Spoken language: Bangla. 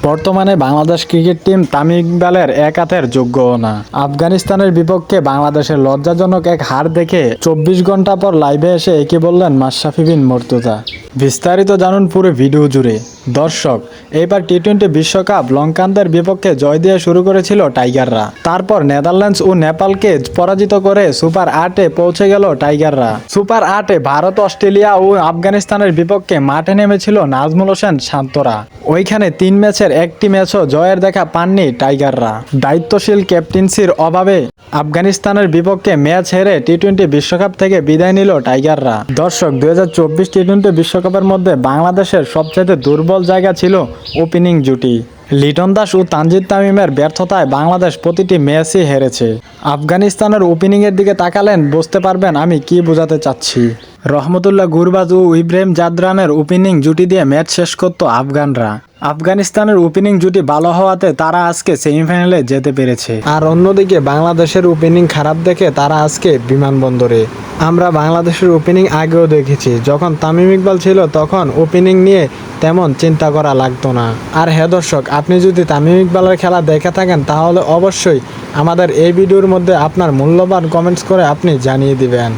বর্তমানে বাংলাদেশ ক্রিকেট টিম তামিম ইকবালের এক হাতের যোগ্যও না। আফগানিস্তানের বিপক্ষে বাংলাদেশের লজ্জাজনক এক হার দেখে 24 ঘন্টা পর লাইভে এসে একে বললেন মাশরাফি বিন মুর্তজা। বিস্তারিত জানুন পুরো ভিডিও জুড়ে। দর্শক, এইবার টি-20 বিশ্বকাপ লঙ্কানদের বিপক্ষে জয় দিয়ে শুরু করেছিল টাইগাররা। তারপর নেদারল্যান্ডস ও নেপালকে পরাজিত করে সুপার 8-এ পৌঁছে গেল টাইগাররা। সুপার 8-এ ভারত, অস্ট্রেলিয়া ও আফগানিস্তানের বিপক্ষে মাঠে নেমেছিল নাজমুল হোসেন শান্তরা। ওইখানে 3 ম্যাচের একটি ম্যাচও জয়ের দেখা পাননি টাইগাররা। দায়িত্বশীল ক্যাপ্টেন্সির অভাবে আফগানিস্তানের বিপক্ষে ম্যাচ হেরে টি-20 বিশ্বকাপ থেকে বিদায় নিল টাইগাররা। দর্শক, 2024 টি-20 বিশ্বকাপের মধ্যে বাংলাদেশের সবচেয়ে দুর্বল জায়গা ছিল ওপেনিং জুটি। লিটন দাস ও তানজিদ তামিমের ব্যর্থতায় বাংলাদেশ প্রতিটি ম্যাচই হেরেছে। আফগানিস্তানের ওপেনিংয়ের দিকে তাকালেন বুঝতে পারবেন আমি কি বোঝাতে চাচ্ছি। রহমতুল্লাহ গুরবাজ ও ইব্রাহিম জাদরানের ওপেনিং জুটি দিয়ে ম্যাচ শেষ করত আফগানরা। আফগানিস্তানের ওপেনিং জুটি ভালো হওয়াতে তারা আজকে সেমিফাইনালে যেতে পেরেছে। আর অন্যদিকে বাংলাদেশের ওপেনিং খারাপ দেখে তারা আজকে বিমানবন্দরে। আমরা বাংলাদেশের ওপেনিং আগেও দেখেছি, যখন তামিম ইকবাল ছিল তখন ওপেনিং নিয়ে তেমন চিন্তা করা লাগতো না। আর হ্যাঁ দর্শক, আপনি যদি তামিম ইকবালের খেলা দেখে থাকেন তাহলে অবশ্যই আমাদের এই ভিডিওর মধ্যে আপনার মূল্যবান কমেন্টস করে আপনি জানিয়ে দিবেন।